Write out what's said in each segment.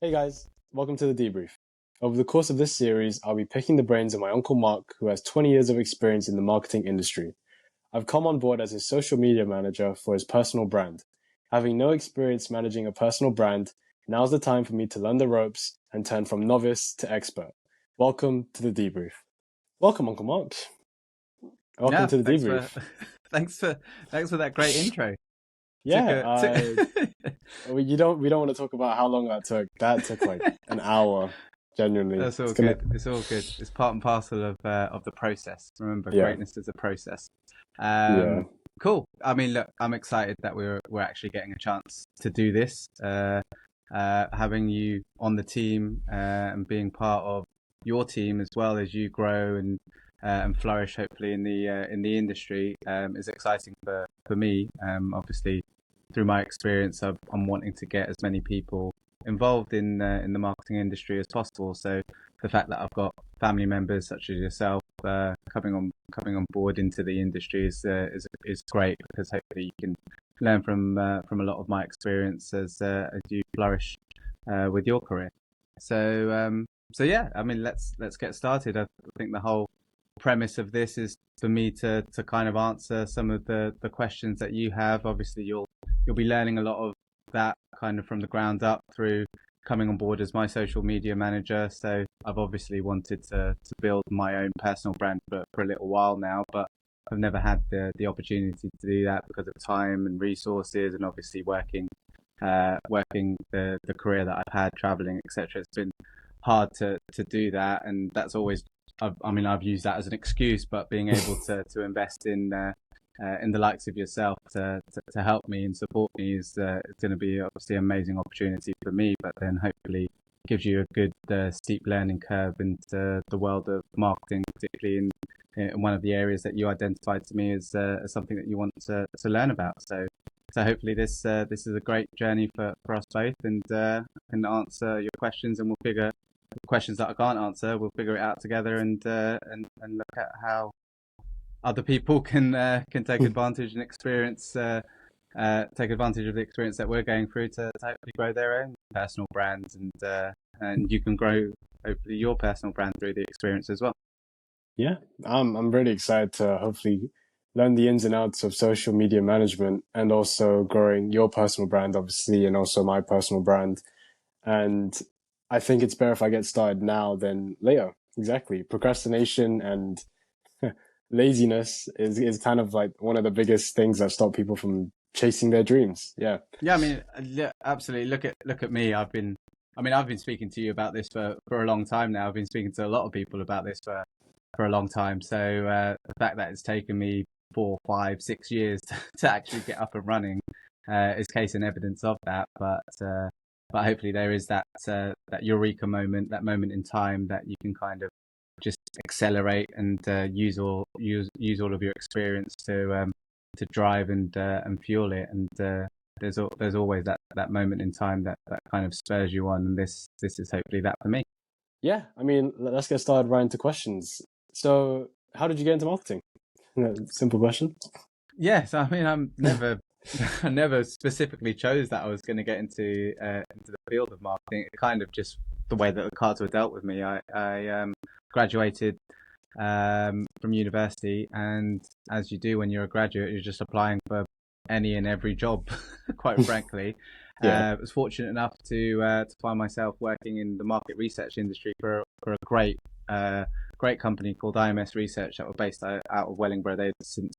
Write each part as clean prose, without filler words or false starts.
Hey guys, welcome to the debrief. Over the course of this series, I'll be picking the brains of my uncle Mark, who has 20 years of experience in the marketing industry. I've come on board as his social media manager for his personal brand. Having no experience managing a personal brand, now's the time for me to learn the ropes and turn from novice to expert. Welcome to the debrief. Welcome, Uncle Mark. Welcome Yeah, to the thanks for debrief. thanks for that great intro. Took Yeah, a took... we don't want to talk about how long that took. That took like an hour. Genuinely, That's all it's gonna. good. It's all good. It's part and parcel of the process. Remember, Yeah, greatness is a process. yeah. Cool. I mean, look, I'm excited that we're actually getting a chance to do this. Having you on the team and being part of your team as well as you grow and flourish, hopefully in the industry, is exciting for me. Obviously, through my experience, I'm wanting to get as many people involved in the marketing industry as possible. So the fact that I've got family members such as yourself coming on board into the industry is great, because hopefully you can learn from a lot of my experience as you flourish with your career. So yeah, I mean, let's get started. I think the whole premise of this is for me to kind of answer some of the questions that you have. Obviously, you'll be learning a lot of that kind of from the ground up through coming on board as my social media manager. So I've obviously wanted to build my own personal brand for a little while now, but I've never had the opportunity to do that because of time and resources, and obviously working the career that I've had, traveling, etc. It's been hard to do that, and that's always, I've used that as an excuse, but being able to invest in the likes of yourself to help me and support me is going to be obviously an amazing opportunity for me, but then hopefully gives you a good steep learning curve into the world of marketing, particularly in one of the areas that you identified to me as something that you want to learn about. So hopefully this is a great journey for us both, and can answer your questions, and we'll figure questions that I can't answer. We'll figure it out together, and look at how other people can take advantage and experience take advantage of the experience that we're going through to hopefully grow their own personal brands, and you can grow hopefully your personal brand through the experience as well. Yeah, I'm really excited to hopefully learn the ins and outs of social media management and also growing your personal brand, obviously, and also my personal brand. And I think it's better if I get started now than later. Exactly. Procrastination and laziness is kind of like one of the biggest things that stop people from chasing their dreams. Yeah. Yeah, I mean, yeah, absolutely. Look at me. I've been speaking to you about this for a long time now. I've been speaking to a lot of people about this for a long time. So the fact that it's taken me 4, 5, 6 years to actually get up and running is case and evidence of that. But hopefully there is that eureka moment, that moment in time that you can kind of just accelerate and use all of your experience to drive and fuel it. And there's always that moment in time that kind of spurs you on, and this is hopefully that for me. Yeah. I mean, let's get started right into questions. So, how did you get into marketing? Simple question. Yes, I mean, I'm never I never specifically chose that I was going to get into the field of marketing. It kind of just the way that the cards were dealt with me. I graduated from university, and as you do when you're a graduate, you're just applying for any and every job, quite frankly. Yeah. I was fortunate enough to find myself working in the market research industry for a great company called IMS Research that were based out of Wellingborough. They've since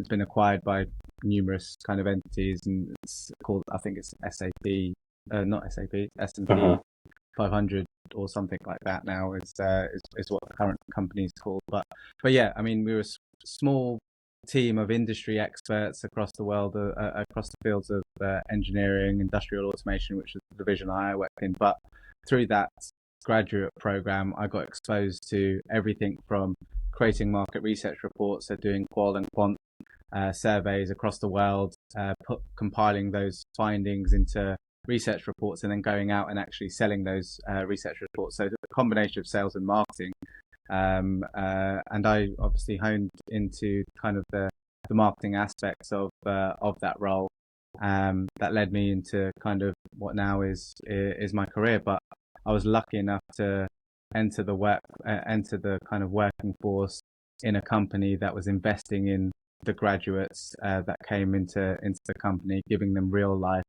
been acquired by numerous kind of entities, and it's called, I think it's SAP, not SAP, S&P Uh-huh. 500 or something like that now is what the current company is called. But yeah, I mean, we were a small team of industry experts across the world, across the fields of engineering, industrial automation, which is the division I work in. But through that graduate program, I got exposed to everything from creating market research reports, so doing qual and quant surveys across the world, compiling those findings into research reports, and then going out and actually selling those research reports. So a combination of sales and marketing. And I obviously honed into kind of the marketing aspects of that role. that led me into kind of what now is my career. But I was lucky enough to enter the kind of working force in a company that was investing in the graduates that came into the company, giving them real life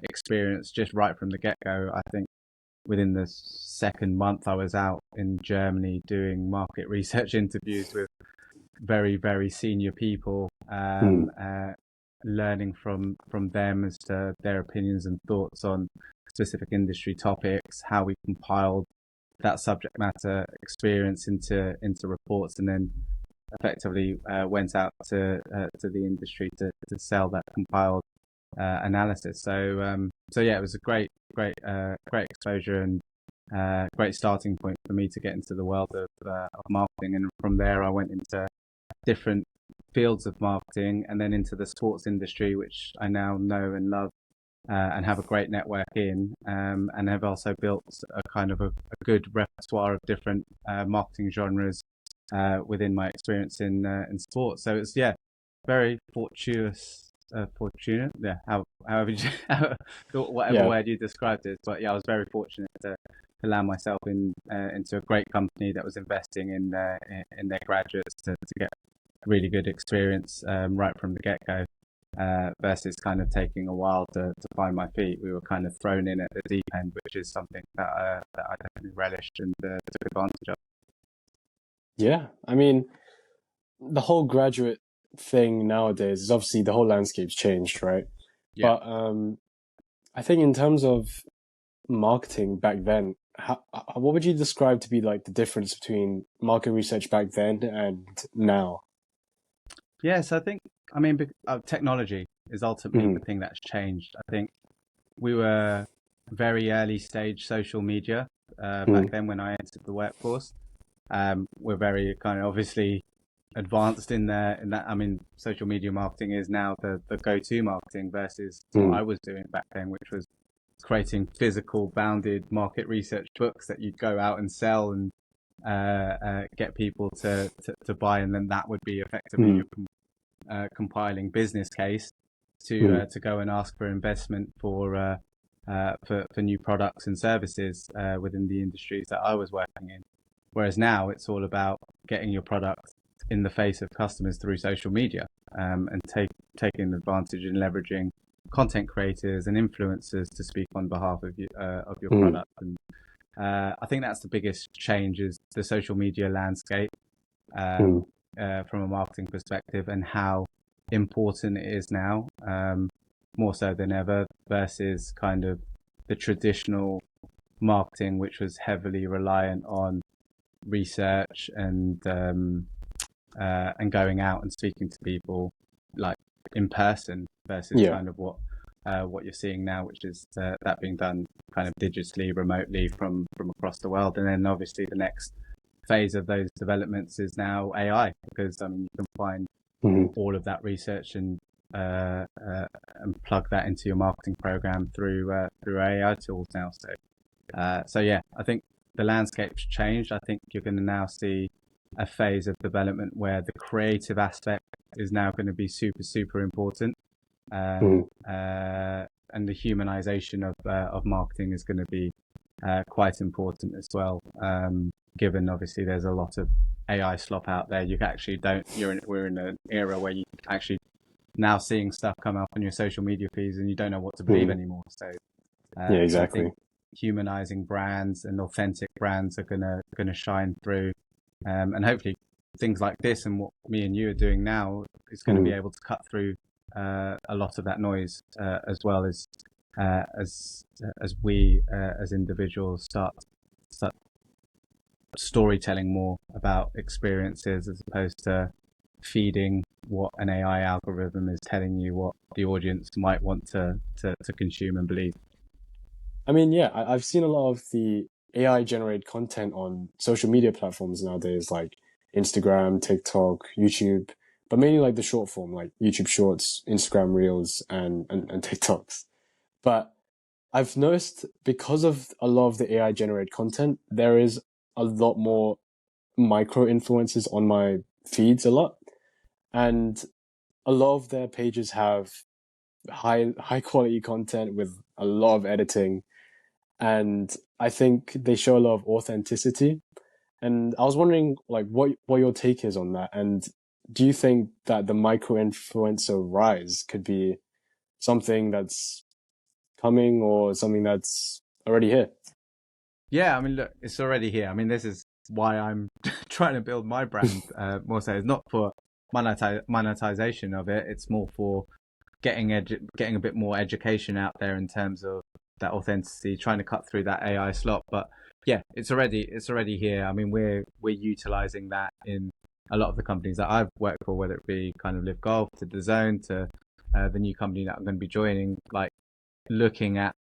experience just right from the get go. I think within the second month, I was out in Germany doing market research interviews with very senior people, Mm, learning from them as to their opinions and thoughts on specific industry topics, how we compiled that subject matter experience into reports, and then effectively went out to the industry to sell that compiled analysis. So yeah, it was a great exposure and great starting point for me to get into the world of marketing. And from there, I went into different fields of marketing and then into the sports industry, which I now know and love. And have a great network in, and have also built a kind of a good repertoire of different marketing genres within my experience in sports. So it's very fortunate. Yeah, however whatever yeah. word you described it. But yeah, I was very fortunate to land myself into a great company that was investing in their graduates to get really good experience right from the get go. Versus kind of taking a while to find my feet. We were kind of thrown in at the deep end, which is something that I definitely relished and took advantage of. Yeah. I mean, the whole graduate thing nowadays is obviously the whole landscape's changed, right? Yeah. But I think in terms of marketing back then, what would you describe to be like the difference between market research back then and now? Yes, I think, I mean, technology is ultimately Mm, the thing that's changed. I think we were very early stage social media back mm, then when I entered the workforce. We're very kind of obviously advanced in that. I mean, social media marketing is now the go-to marketing versus what mm, I was doing back then, which was creating physical bounded market research books that you'd go out and sell and get people to buy, and then that would be effectively mm, your compiling business case mm, to go and ask for investment for new products and services within the industries that I was working in. Whereas now it's all about getting your product in the face of customers through social media, and taking advantage and leveraging content creators and influencers to speak on behalf of your mm, product. And I think that's the biggest change is the social media landscape, mm. um, from a marketing perspective, and how important it is now, more so than ever, versus kind of the traditional marketing, which was heavily reliant on research and going out and speaking to people like in person versus Yeah. kind of what you're seeing now, which is that being done kind of digitally, remotely from across the world. And then obviously the next phase of those developments is now AI, because I mean you can find Mm, all of that research and plug that into your marketing program through AI tools now. So yeah, I think the landscape's changed. I think you're going to now see a phase of development where the creative aspect is now going to be super important, mm, and the humanization of marketing is going to be quite important as well. Given obviously there's a lot of AI slop out there, you actually don't. We're in an era where you actually now seeing stuff come up on your social media feeds and you don't know what to believe mm. anymore. Yeah, So I think exactly. humanizing brands and authentic brands are gonna shine through, and hopefully things like this and what me and you are doing now is going to be Mm, able to cut through a lot of that noise, as well as we as individuals start storytelling more about experiences as opposed to feeding what an AI algorithm is telling you what the audience might want to consume and believe. I mean, yeah, I've seen a lot of the AI generated content on social media platforms nowadays, like Instagram, TikTok, YouTube, but mainly like the short form, like YouTube Shorts, Instagram Reels, and TikToks. But I've noticed because of a lot of the AI generated content, there is a lot more micro influencers on my feeds a lot. And a lot of their pages have high quality content with a lot of editing, and I think they show a lot of authenticity. And I was wondering, like, what your take is on that, and do you think that the micro influencer rise could be something that's coming or something that's already here? Yeah, I mean, look, it's already here. I mean, this is why I'm trying to build my brand more so. It's not for monetization of it. It's more for getting a bit more education out there in terms of that authenticity, trying to cut through that AI slop. But yeah, it's already here. I mean, we're utilizing that in a lot of the companies that I've worked for, whether it be kind of Live Golf to the Zone to the new company that I'm going to be joining, like looking at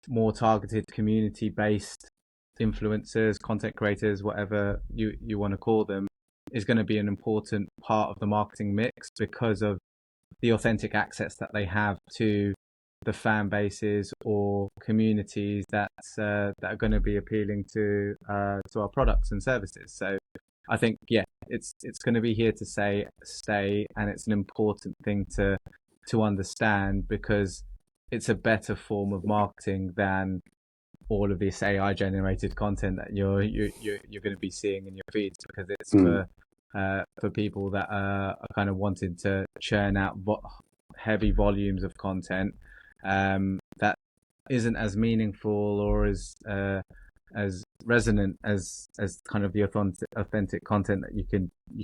more targeted community based influencers, content creators, whatever you want to call them, is going to be an important part of the marketing mix because of the authentic access that they have to the fan bases or communities that are going to be appealing to our products and services. So I think it's going to be here to stay, and it's an important thing to understand because it's a better form of marketing than all of this AI generated content that you're going to be seeing in your feeds, because it's Mm, for people that are kind of wanting to churn out heavy volumes of content that isn't as meaningful or as resonant as kind of the authentic content that you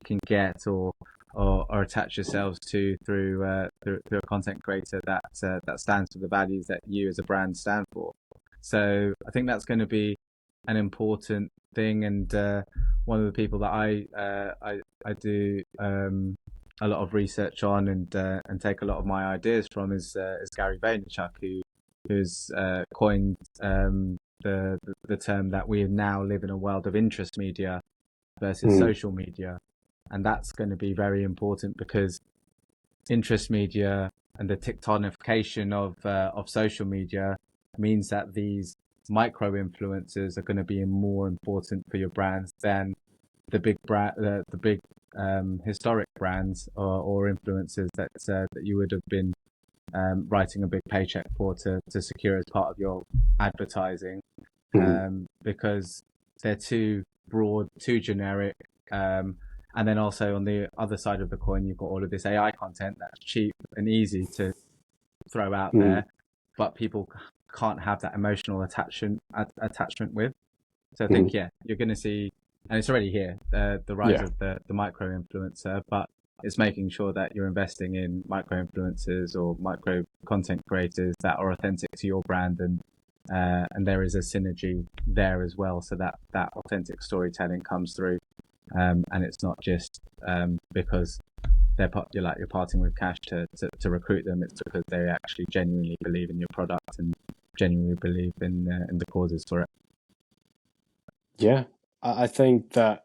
can get or attach yourselves to through a content creator that stands for the values that you as a brand stand for. So I think that's going to be an important thing, and one of the people that I do a lot of research on and take a lot of my ideas from is Gary Vaynerchuk, who's coined the term that we now live in a world of interest media versus mm, social media, and that's going to be very important because interest media and the tectonification of social media means that these micro influencers are going to be more important for your brands than the big historic brands or influencers that you would have been writing a big paycheck for to secure as part of your advertising, mm, because they're too broad, too generic. And then also on the other side of the coin, you've got all of this AI content that's cheap and easy to throw out mm, there, but people can't have that emotional attachment with. So I think mm. yeah, you're going to see, and it's already here, the rise Yeah. of the micro influencer, but it's making sure that you're investing in micro influencers or micro content creators that are authentic to your brand, and there is a synergy there as well, so that authentic storytelling comes through, and it's not just because you're parting with cash to recruit them. It's because they actually genuinely believe in your product and genuinely believe in the causes for it. Yeah. I think that,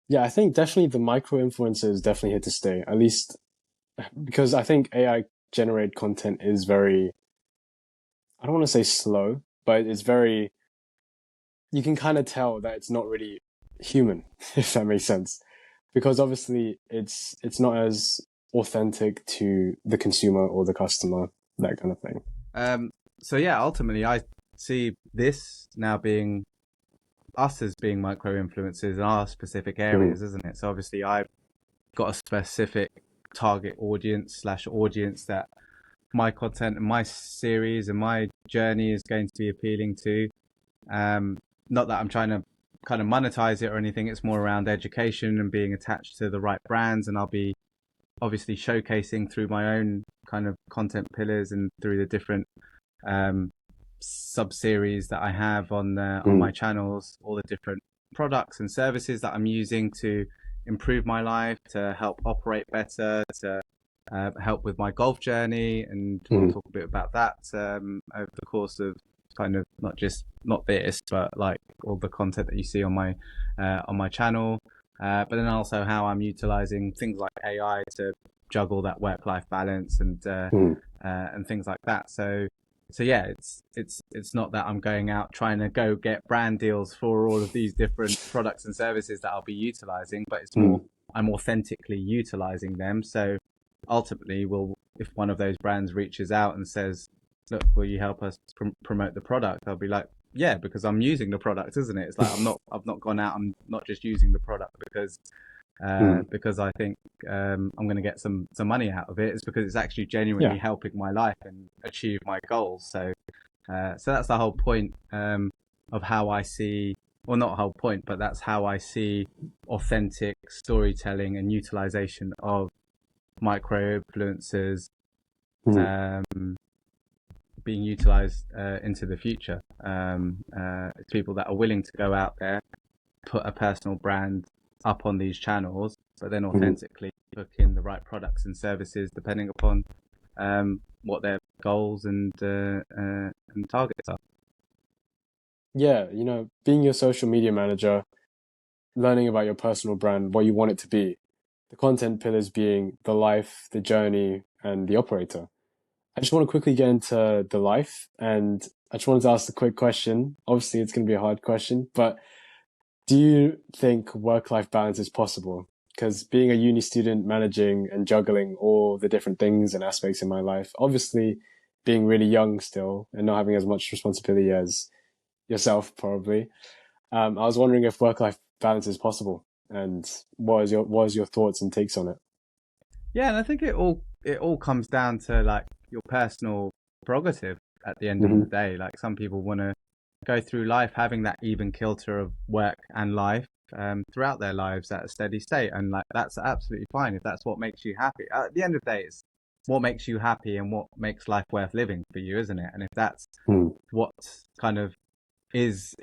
yeah, I think definitely the micro influencer is definitely here to stay, at least because I think AI generated content is very, I don't want to say slow, but it's very, you can kind of tell that it's not really human, if that makes sense. Because obviously it's not as authentic to the consumer or the customer, that kind of thing. Um, so yeah, ultimately, I see this now being us as being micro influencers in our specific Mm, areas, isn't it? So obviously, I've got a specific target audience slash audience that my content and my series and my journey is going to be appealing to. Um, Not that I'm trying to kind of monetize it or anything. It's more around education and being attached to the right brands, and I'll be obviously showcasing through my own kind of content pillars and through the different um, sub series that I have on mm, my channels, all the different products and services that I'm using to improve my life, to help operate better, to help with my golf journey, and we'll mm, talk a bit about that over the course of kind of not this, but like all the content that you see on my channel. But then also how I'm utilizing things like AI to juggle that work-life balance mm, and things like that. So yeah, it's not that I'm going out trying to go get brand deals for all of these different products and services that I'll be utilizing, but it's more mm. I'm authentically utilizing them. So ultimately, will if one of those brands reaches out and says, "Look, will you help us promote the product?" I'll be like, "Yeah," because I'm using the product, isn't it? It's like I've not gone out. I'm not just using the product Mm. because I think I'm going to get some money out of it. It's because it's actually genuinely Yeah. helping my life and achieve my goals. So that's the whole point of how I see, well, not whole point, but that's how I see authentic storytelling and utilization of micro influencers Mm. um, being utilized into the future. It's people that are willing to go out there, put a personal brand up on these channels, but then Mm. authentically book in the right products and services depending upon what their goals and targets are. Yeah, being your social media manager, learning about your personal brand, what you want it to be, the content pillars being the life, the journey, and the operator. I just want to quickly get into the life, and I just wanted to ask a quick question. Obviously, it's going to be a hard question, but do you think work-life balance is possible? Because being a uni student, managing and juggling all the different things and aspects in my life, obviously being really young still and not having as much responsibility as yourself, probably. I was wondering if work-life balance is possible, and what is your thoughts and takes on it? Yeah, and I think it all comes down to like your personal prerogative at the end of Hmm. the day. Like some people want to go through life having that even kilter of work and life throughout their lives at a steady state, and like that's absolutely fine if that's what makes you happy. At the end of the day, it's what makes you happy and what makes life worth living for you, isn't it? And if that's Mm. what kind of is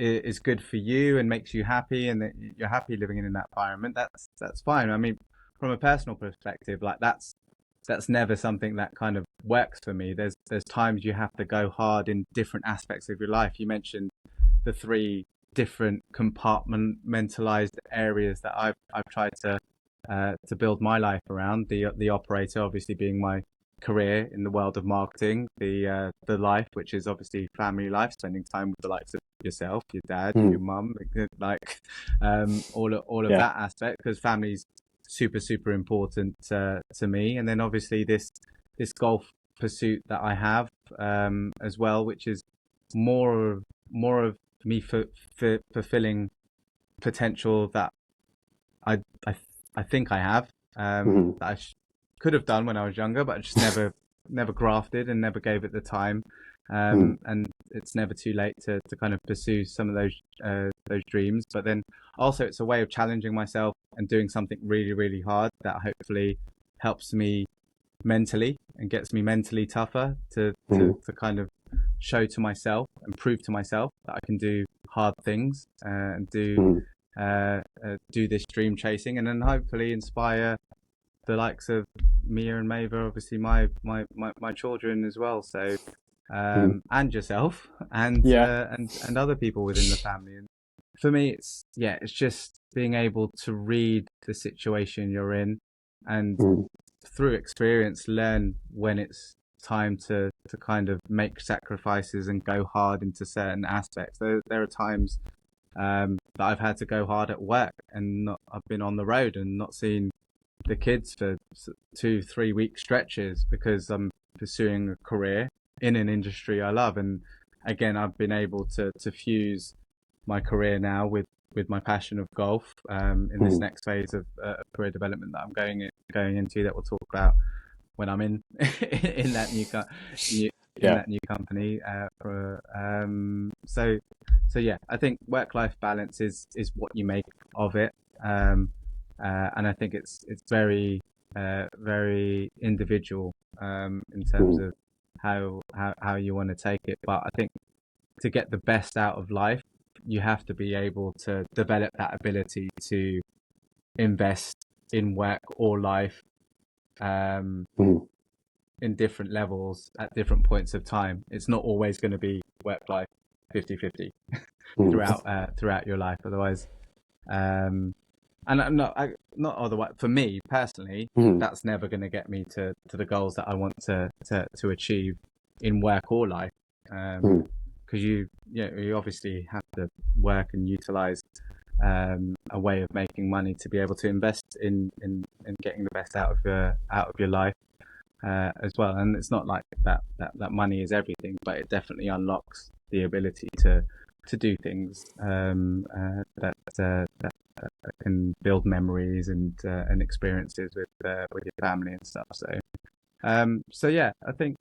good for you and makes you happy and that you're happy living in that environment, that's fine. I mean, from a personal perspective, like that's never something that kind of works for me. There's times you have to go hard in different aspects of your life. You mentioned the three different compartmentalized areas that I've tried to build my life around. The operator obviously being my career in the world of marketing, the life, which is obviously family life, spending time with the likes of yourself, your dad, your Mm. mum, like all of Yeah. that aspect, because family's super important to me. And then obviously this golf pursuit that I have as well, which is more of me fulfilling potential that I I I think I have Hmm. that could have done when I was younger, but I just never grafted and never gave it the time. Mm. And it's never too late to kind of pursue some of those dreams. But then also it's a way of challenging myself and doing something really hard that hopefully helps me mentally and gets me mentally tougher Hmm. to kind of show to myself and prove to myself that I can do hard things and Hmm. do this dream chasing, and then hopefully inspire the likes of Mia and Mava, obviously my children as well. So Hmm. and yourself and Yeah. and other people within the family. And for me, it's just being able to read the situation you're in and Mm. through experience learn when it's time to kind of make sacrifices and go hard into certain aspects. There are times that I've had to go hard at work and I've been on the road and not seen the kids for 2 3 week stretches because I'm pursuing a career in an industry I love. And again, I've been able to fuse my career now with my passion of golf in this Mm. next phase of career development that I'm going into, that we'll talk about when I'm in in that new in Yeah. that new company. So yeah, I think work life balance is what you make of it, and I think it's very individual in terms Mm. of how you want to take it. But I think to get the best out of life, you have to be able to develop that ability to invest in work or life um, Mm. in different levels at different points of time. It's not always going to be work life 50-50 Mm. throughout your life. Otherwise, um, and not otherwise. For me personally, Mm. that's never going to get me to the goals that I want to achieve in work or life. Mm. Because you obviously have to work and utilize a way of making money to be able to invest in getting the best out of your life. as well. And it's not like that money is everything, but it definitely unlocks the ability to do things that can build memories and experiences with your family and stuff. So yeah, I think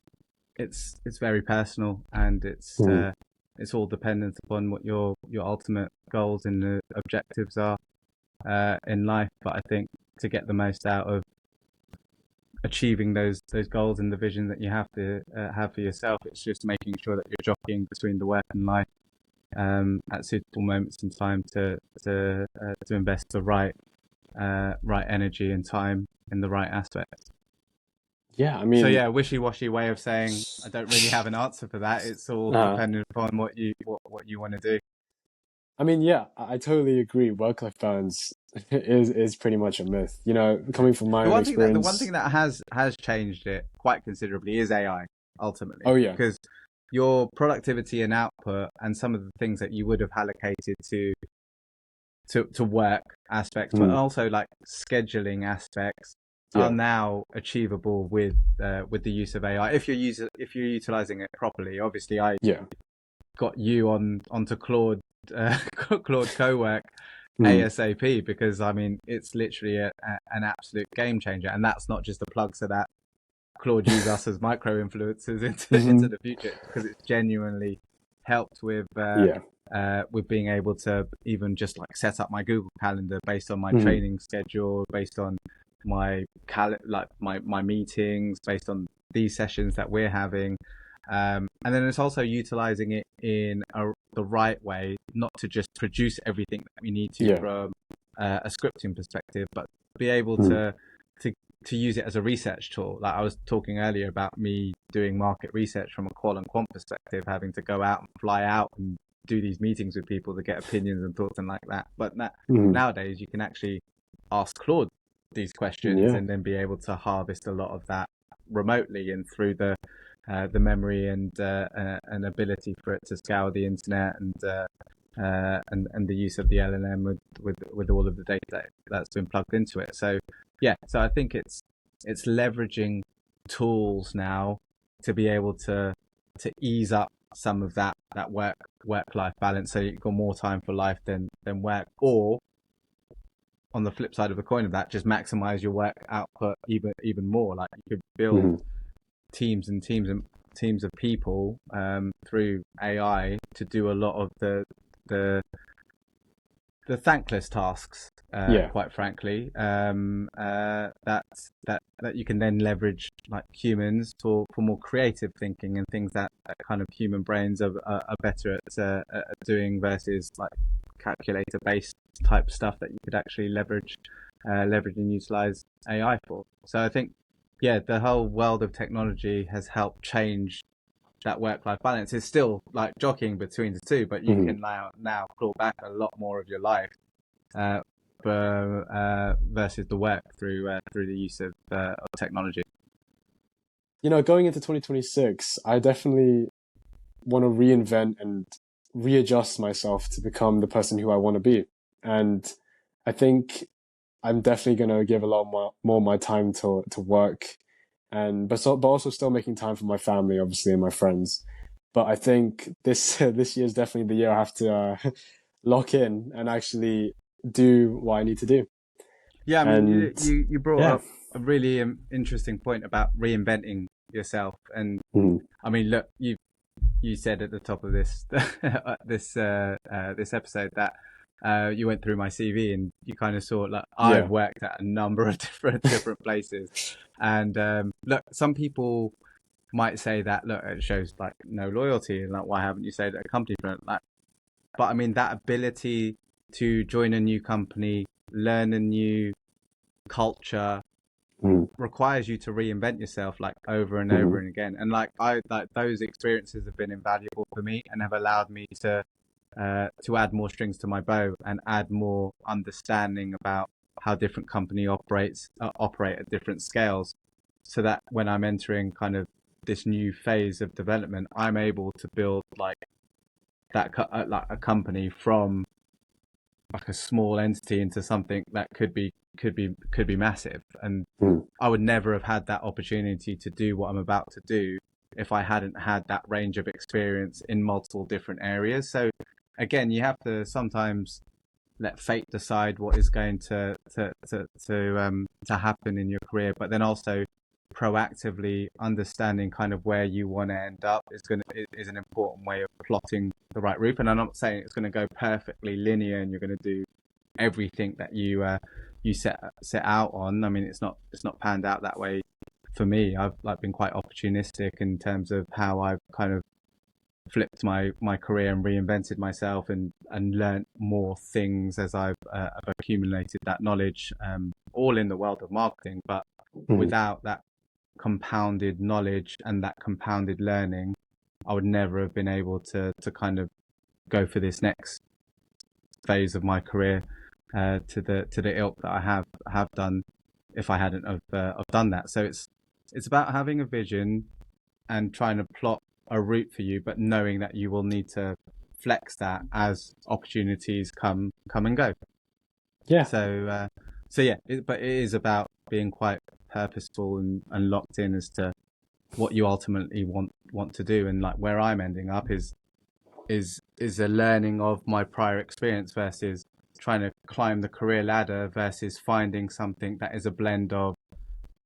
it's very personal, and Mm. it's all dependent upon what your ultimate goals and objectives are in life. But I think to get the most out of achieving those goals and the vision that you have to have for yourself, it's just making sure that you're jockeying between the work and life at suitable moments in time to invest the right energy and time in the right aspects. Yeah, I So mean, yeah, wishy-washy way of saying I don't really have an answer for that. It's all uh, dependent upon what you want to do. I mean, yeah, I totally agree. Work-life balance is pretty much a myth. You know, Yeah. coming from my The own one thing that the one experience. thing that has changed it quite considerably is AI ultimately, Oh yeah. because your productivity and output and some of the things that you would have allocated to work aspects, but Mm. also like scheduling aspects are Yeah. now achievable with the use of AI if you're utilizing it properly. Obviously, I Yeah. got you onto Claude Claude Cowork Mm. ASAP, because I mean it's literally an absolute game changer, and that's not just a plug so that Claude use us as micro influencers into Hmm. the future, because it's genuinely helped Yeah. with being able to even just like set up my Google Calendar based on my Hmm. training schedule, based on my meetings, based on these sessions that we're having. And then it's also utilizing it in the right way, not to just produce everything that we need to Yeah. from a scripting perspective, but be able Mm. to to use it as a research tool. Like I was talking earlier about me doing market research from a qual and quant perspective, having to go out and fly out and do these meetings with people to get opinions and thoughts and like that. But Mm. nowadays you can actually ask Claude these questions Yeah. and then be able to harvest a lot of that remotely and through the memory and ability for it to scour the internet and the use of the LLM with all of the data that's been plugged into it. So yeah, so I think it's leveraging tools now to be able to ease up some of that work life balance, so you've got more time for life than work, or on the flip side of the coin of that, just maximize your work output even more. Like you could build Hmm. teams of people through AI to do a lot of the the thankless tasks, Yeah. quite frankly, that you can then leverage like humans for more creative thinking and things that kind of human brains are better at doing, versus like calculator based type stuff that you could actually leverage and utilize AI for. So I think, yeah, the whole world of technology has helped change that work-life balance. Is still like jockeying between the two, but you Hmm. can now claw back a lot more of your life uh, versus the work through the use of technology. You know, going into 2026, I definitely want to reinvent and readjust myself to become the person who I want to be. And I think I'm definitely going to give a lot more of my time to work, and but also still making time for my family, obviously, and my friends. But I think this this year is definitely the year I have to lock in and actually do what I need to do. Yeah, I mean, And you brought yeah. up a really interesting point about reinventing yourself, and Mm. I mean, look, you said at the top of this this episode that you went through my CV and you kind of saw like I've Yeah. worked at a number of different places, and look, some people might say that look, it shows like no loyalty, and like why haven't you stayed at a company for like? But I mean, that ability to join a new company, learn a new culture, Mm. requires you to reinvent yourself like over and over Mm. and again. And like I like those experiences have been invaluable for me and have allowed me to add more strings to my bow and add more understanding about how different company operate at different scales, so that when I'm entering kind of this new phase of development, I'm able to build like like a company from like a small entity into something that could be could be massive. And Mm. I would never have had that opportunity to do what I'm about to do if I hadn't had that range of experience in multiple different areas. So again, you have to sometimes let fate decide what is going to happen in your career, but then also proactively understanding kind of where you want to end up is an important way of plotting the right route. And I'm not saying it's going to go perfectly linear and you're going to do everything that you set out on. I mean, it's not panned out that way for me. I've like been quite opportunistic in terms of how I've kind of flipped my career and reinvented myself and learnt more things as I've accumulated that knowledge, all in the world of marketing. But Mm. without that compounded knowledge and that compounded learning, I would never have been able to kind of go for this next phase of my career to the ilk that I have done if I hadn't have done that. So it's about having a vision and trying to plot a route for you, but knowing that you will need to flex that as opportunities come and go. Yeah. So yeah, but it is about being quite purposeful and locked in as to what you ultimately want to do. And like where I'm ending up is a learning of my prior experience versus trying to climb the career ladder versus finding something that is a blend of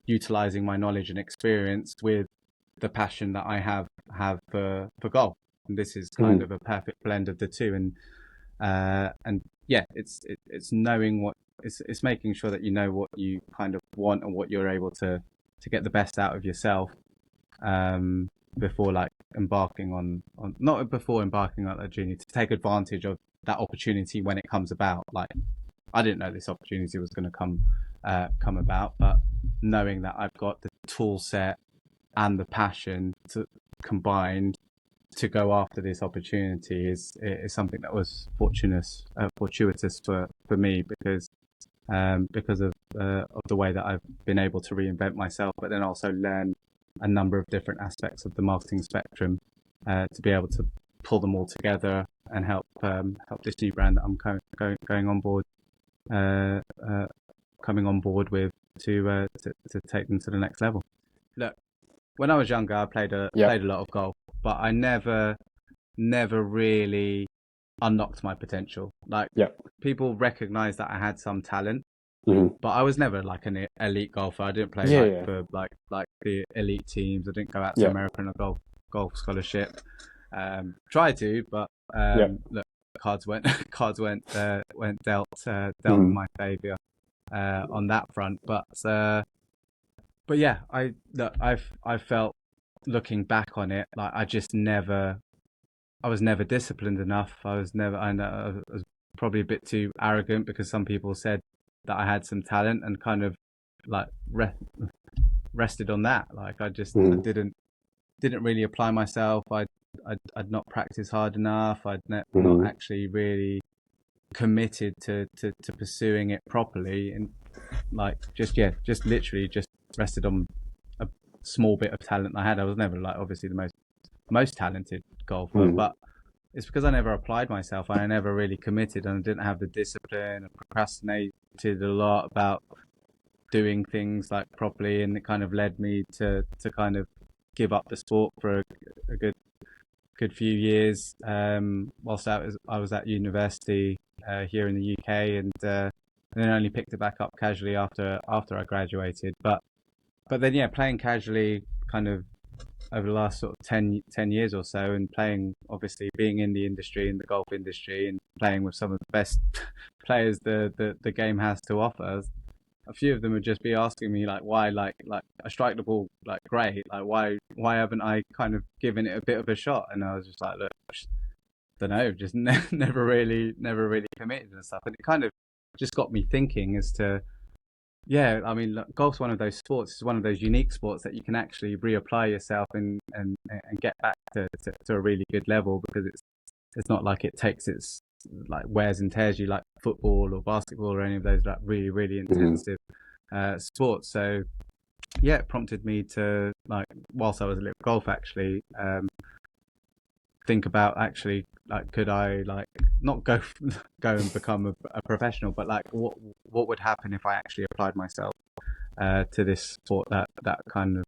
utilizing my knowledge and experience with the passion that I have for golf. And this is kind Mm. of a perfect blend of the two. And yeah, it's knowing what it's making sure that you know what you kind of want and what you're able to get the best out of yourself, before like embarking on not before embarking on that journey, to take advantage of that opportunity when it comes about. Like I didn't know this opportunity was going to come about, but knowing that I've got the tool set and the passion to combined to go after this opportunity is something that was fortuitous for me because of the way that I've been able to reinvent myself, but then also learn a number of different aspects of the marketing spectrum, to be able to pull them all together and help this new brand that I'm going on board, uh, uh, coming on board with to take them to the next level. Look, when I was younger, I Yeah. played a lot of golf, but I never really unlocked my potential. Like Yeah. people recognized that I had some talent, Mm. but I was never like an elite golfer. I didn't play Yeah. like Yeah. for like the elite teams. I didn't go out to Yeah. America on a golf scholarship. Tried to, but Yeah. look, cards went went dealt in Mm. my favor on that front. But yeah, I felt looking back on it like I was never disciplined enough. I know I was probably a bit too arrogant because some people said that I had some talent and kind of like rested on that. Like I Mm. didn't really apply myself. I'd not practiced hard enough. Not Mm. actually really committed to pursuing it properly, and like just literally just rested on a small bit of talent I had. I was never like obviously the most talented golfer, Mm. but it's because I never applied myself and I never really committed and I didn't have the discipline. I procrastinated a lot about doing things like properly, and it kind of led me to kind of give up the sport for a good few years, whilst I was at university here in the UK, and then only picked it back up casually after I graduated. But then yeah, playing casually kind of over the last sort of 10 years or so, and playing obviously being in the industry, in the golf industry, and playing with some of the best players the game has to offer. A few of them would just be asking me like why like I strike the ball like great, like why haven't I kind of given it a bit of a shot? And I was just like, look, I just don't know, just never really committed and stuff. And it kind of just got me thinking as to yeah, I mean, look, golf's one of those sports. It's one of those unique sports that you can actually reapply yourself and get back to a really good level, because it's not like it takes its like wears and tears you like football or basketball or any of those like really Mm. intensive sports. So yeah, it prompted me to like whilst I was a little golf actually, think about actually like could I like not go go and become a professional, but like what would happen if I actually applied myself to this sport that kind of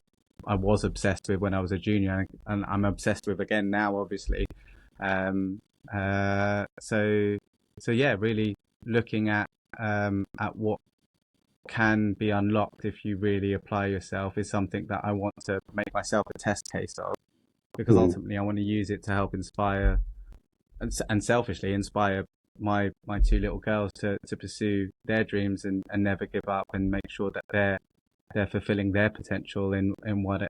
I was obsessed with when I was a junior, and I'm obsessed with again now, obviously. Um, so yeah, really looking at what can be unlocked if you really apply yourself is something that I want to make myself a test case of, because Mm, ultimately I want to use it to help inspire and selfishly inspire my two little girls to pursue their dreams and never give up, and make sure that they're fulfilling their potential in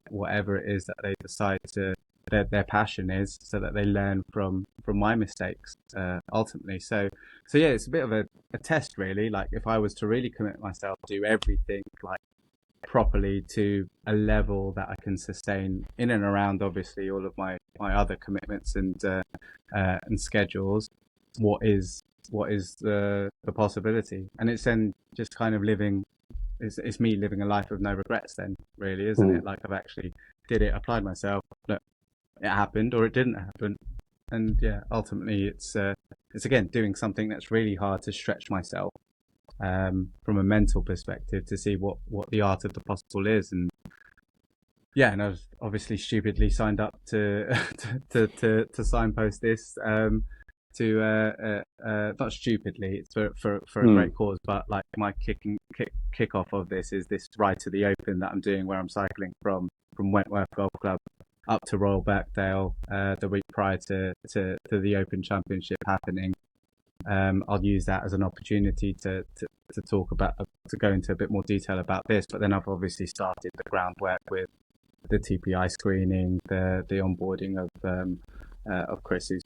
whatever it is that they decide to their passion is, so that they learn from my mistakes ultimately. So yeah, it's a bit of a test really. Like if I was to really commit myself, do everything like properly to a level that I can sustain in and around obviously all of my other commitments and schedules, what is the possibility? And it's then just kind of living, it's me living a life of no regrets then, really, isn't mm, it? Like I've actually did it, applied myself, look, it happened or it didn't happen. And yeah, ultimately it's again doing something that's really hard to stretch myself from a mental perspective to see what the art of the possible is. And yeah, and I was obviously stupidly signed up to to signpost this to not stupidly, it's for a mm. great cause, but like my kickoff of this is this Ride to the Open that I'm doing, where I'm cycling from Wentworth Golf Club up to Royal Birkdale the week prior to the Open Championship happening. I'll use that as an opportunity to talk about, to go into a bit more detail about this. But then I've obviously started the groundwork with the TPI screening, the onboarding of Chris, who's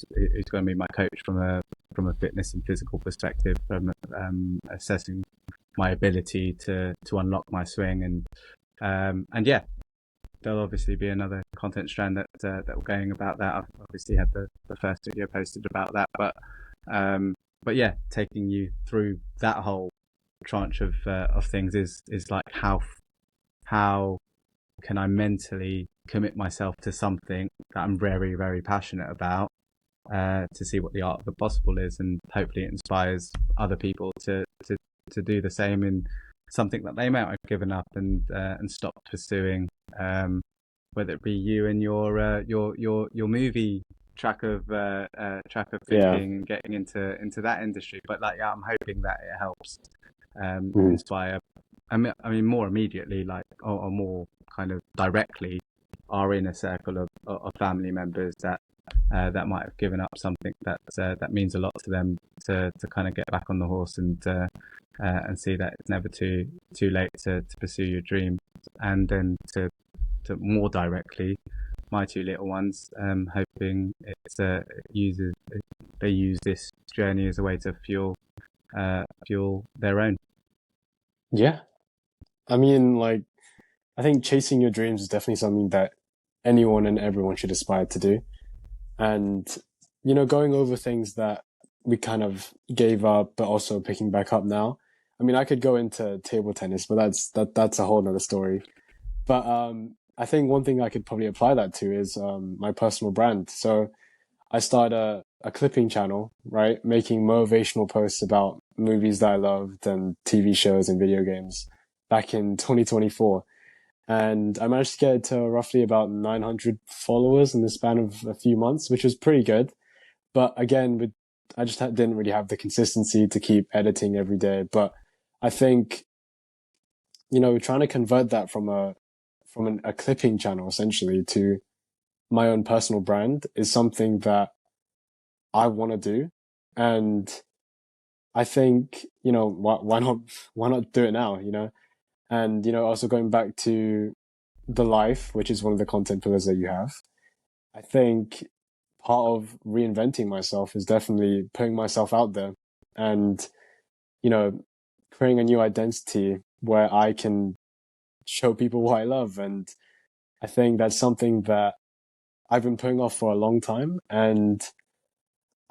going to be my coach from a fitness and physical perspective, from assessing my ability to unlock my swing, and yeah, there'll obviously be another content strand that we're going about that. I've obviously had the first video posted about that, um, but yeah, taking you through that whole tranche of things is like how can I mentally commit myself to something that I'm very, very passionate about, to see what the art of the possible is, and hopefully it inspires other people to do the same in something that they might have given up and stopped pursuing. Whether it be you and your movie track of Yeah. thinking and getting into that industry, but like yeah, I'm hoping that it helps Mm, inspire. I mean, more immediately, like or more kind of directly, our inner circle of family members that might have given up something that means a lot to them, to kind of get back on the horse and see that it's never too late to pursue your dream, and then to more directly my two little ones, hoping they use this journey as a way to fuel their own. yeah. I mean, like, I think chasing your dreams is definitely something that anyone and everyone should aspire to do. And, going over things that we kind of gave up, but also picking back up now. I mean, I could go into table tennis, but that's a whole nother story. But I think one thing I could probably apply that to is my personal brand. So I started a clipping channel, right? Making motivational posts about movies that I loved and TV shows and video games back in 2024. And I managed to get it to roughly about 900 followers in the span of a few months, which was pretty good. But again, I just didn't really have the consistency to keep editing every day. But I think, trying to convert that from a clipping channel essentially to my own personal brand is something that I want to do. And I think, why not do it now? And, also going back to the life, which is one of the content pillars that you have, I think part of reinventing myself is definitely putting myself out there and, you know, creating a new identity where I can show people what I love. And I think that's something that I've been putting off for a long time and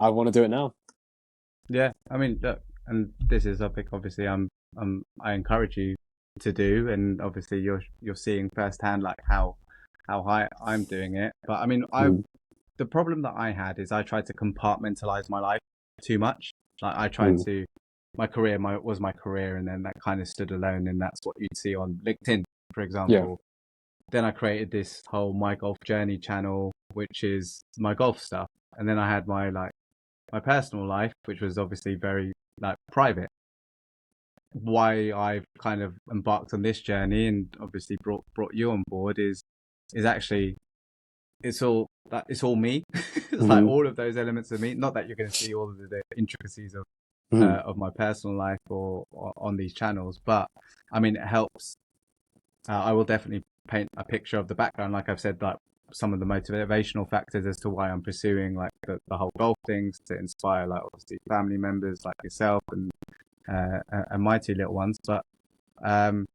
I want to do it now. Yeah, I mean, look, and this is something obviously I encourage you to do, and obviously you're seeing firsthand like how high I'm doing it. But I mean, Mm, the problem that I had is I tried to compartmentalize my life too much. Like I tried to, my career was my career, and then that kind of stood alone, and that's what you'd see on LinkedIn, for Yeah. example. Then I created this whole My Golf Journey channel, which is my golf stuff, and then I had my personal life, which was obviously very like private. Why I've kind of embarked on this journey and obviously brought you on board is actually it's all me. It's like Mm-hmm. all of those elements of me. Not that you're going to see all of the intricacies Mm-hmm. of my personal life or on these channels, but I mean it helps. I will definitely paint a picture of the background, like I've said, like some of the motivational factors as to why I'm pursuing like the whole golf things to inspire like obviously family members like yourself and my two little ones. But um,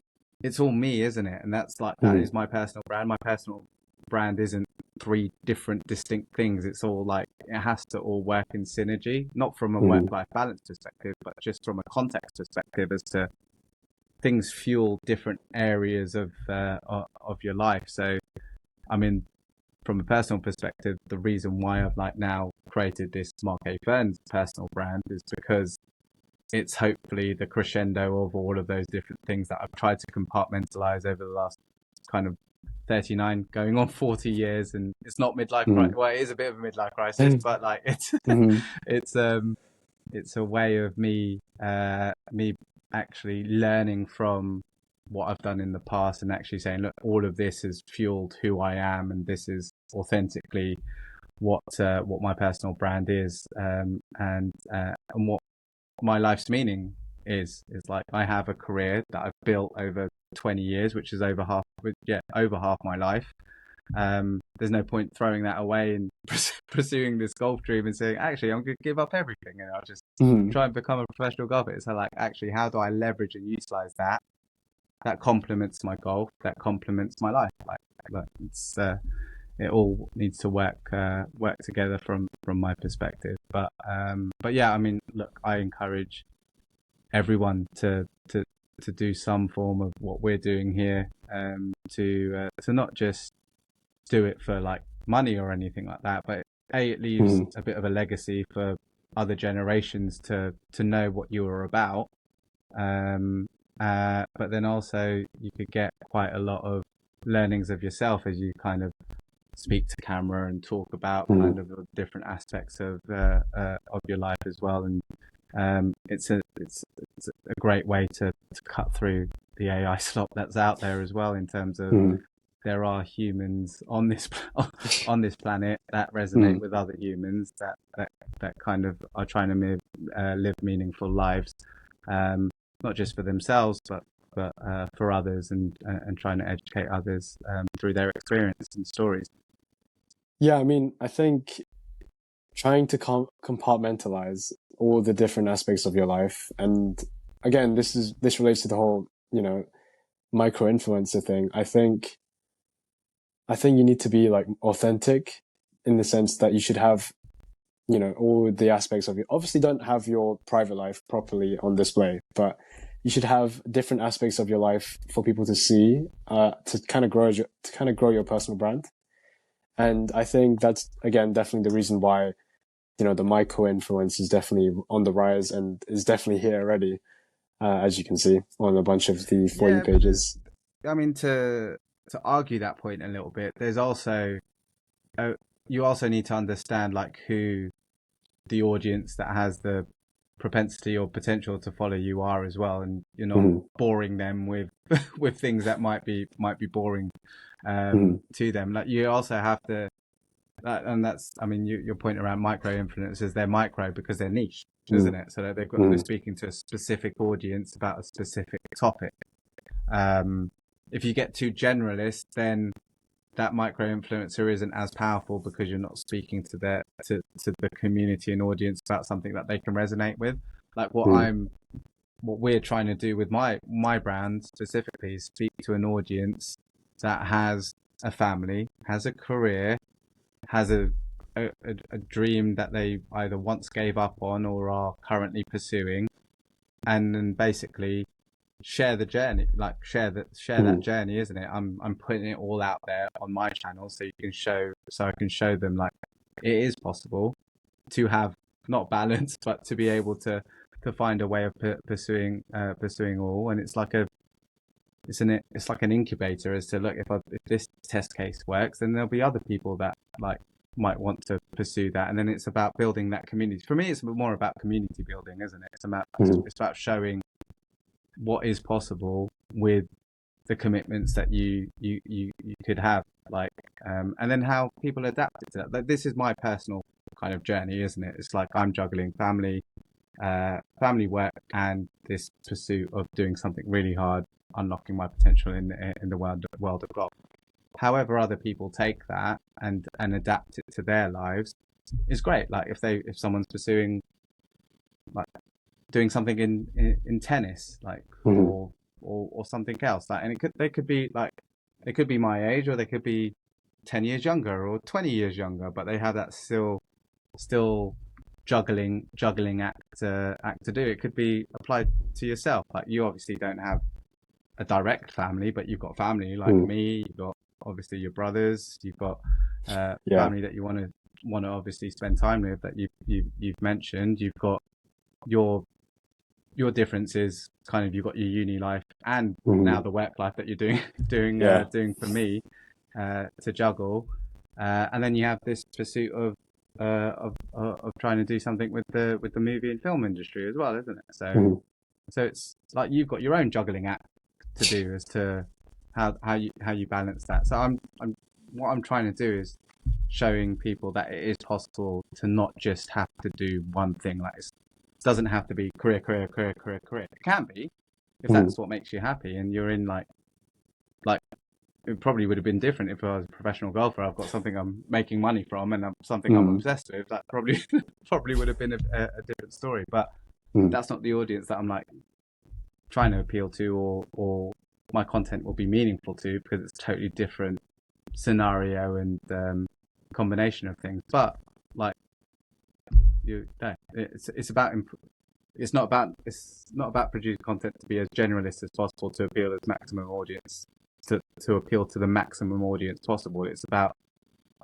it's all me, isn't it? And that's like that Mm-hmm. is my personal brand. My personal brand isn't three different distinct things. It's all like it has to all work in synergy, not from a Mm-hmm. work-life balance perspective, but just from a context perspective as to things fuel different areas of your life. So, I mean, from a personal perspective, the reason why I've like now created this Mark A. Fern's personal brand is because it's hopefully the crescendo of all of those different things that I've tried to compartmentalize over the last kind of 39 going on 40 years. And it's not midlife crisis. Well, it is a bit of a midlife crisis, but like Mm-hmm. it's it's a way of me actually learning from what I've done in the past and actually saying, look, all of this has fueled who I am, and this is authentically what my personal brand is, and what my life's meaning is like I have a career that I've built over 20 years, which is over half my life. There's no point throwing that away and pursuing this golf dream and saying, actually, I'm going to give up everything and I'll just Mm-hmm. try and become a professional golfer. So, like, actually, how do I leverage and utilize that? That complements my golf. That complements my life. Like it's it all needs to work together from my perspective. But yeah, I mean, look, I encourage everyone to do some form of what we're doing here, to not just do it for like money or anything like that, but it leaves Mm-hmm. a bit of a legacy for other generations to know what you were about. Um, but then also you could get quite a lot of learnings of yourself as you kind of speak to camera and talk about Mm-hmm. kind of the different aspects of your life as well. And it's a great way to cut through the AI slop that's out there as well, in terms of Mm-hmm. there are humans on this on this planet that resonate Mm-hmm. with other humans that kind of are trying to live meaningful lives, um, not just for themselves but for others, and trying to educate others through their experience and stories. Yeah, I mean, I think trying to compartmentalize all the different aspects of your life, and again, this relates to the whole, micro influencer thing. I think you need to be like authentic in the sense that you should have, all the aspects of you. Obviously, don't have your private life properly on display, but you should have different aspects of your life for people to see, to kind of grow your personal brand. And I think that's again definitely the reason why the micro influence is definitely on the rise and is definitely here already, as you can see on a bunch of the For You Yeah, but pages. I mean, to argue that point a little bit, there's also uh, you also need to understand like who the audience that has the propensity or potential to follow you are as well, and you're not Mm-hmm. boring them with with things that might be boring Mm-hmm. to them. Like you also have to, and that's I mean your point around micro influencers, they're micro because they're niche, isn't it? So that they're Mm-hmm. speaking to a specific audience about a specific topic. If you get too generalist, then that micro influencer isn't as powerful because you're not speaking to to the community and audience about something that they can resonate with. Like Mm-hmm. what we're trying to do with my brand specifically is speak to an audience that has a family, has a career, has a dream that they either once gave up on or are currently pursuing, and then basically share the journey, like share that Mm-hmm. journey, isn't it? I'm putting it all out there on my channel so I can show them like it is possible to have not balance, but to be able to find a way of pursuing all. And it's like it's like an incubator as to look, if this test case works, then there'll be other people that like might want to pursue that. And then it's about building that community. For me, it's more about community building, isn't it? Mhm. It's about showing what is possible with the commitments that you could have, like, and then how people adapt it to that. Like, this is my personal kind of journey, isn't it? It's like I'm juggling family work, and this pursuit of doing something really hard, unlocking my potential in the world of golf. However, other people take that and adapt it to their lives is great. Like if someone's pursuing like doing something in tennis, like, Mhm. or something else, like, and they could be like, they could be my age, or they could be 10 years younger or 20 years younger, but they have that still juggling act to do. It could be applied to yourself. Like, you obviously don't have a direct family, but you've got family like Mhm. me. You've got obviously your brothers. You've got Yeah. family that you want to obviously spend time with, that you've mentioned. You've got your difference is kind of, you've got your uni life and now Mhm. the work life that you're doing Yeah. doing for me, to juggle, and then you have this pursuit of trying to do something with the movie and film industry as well, isn't it? Mhm. So it's like you've got your own juggling act to do as to how you balance that. So I'm what I'm trying to do is showing people that it is possible to not just have to do one thing. Like, it doesn't have to be career, career, career, career, career. It can be, if Mhm. that's what makes you happy, and you're in like it probably would have been different if I was a professional golfer. I've got something I'm making money from, and something I'm Mhm. obsessed with. That probably probably would have been a different story. But Mhm. that's not the audience that I'm like trying to appeal to, or my content will be meaningful to, because it's totally different scenario and combination of things. But like, you no, it's not about producing content to be as generalist as possible to appeal to maximum audience, to appeal to the maximum audience possible. It's about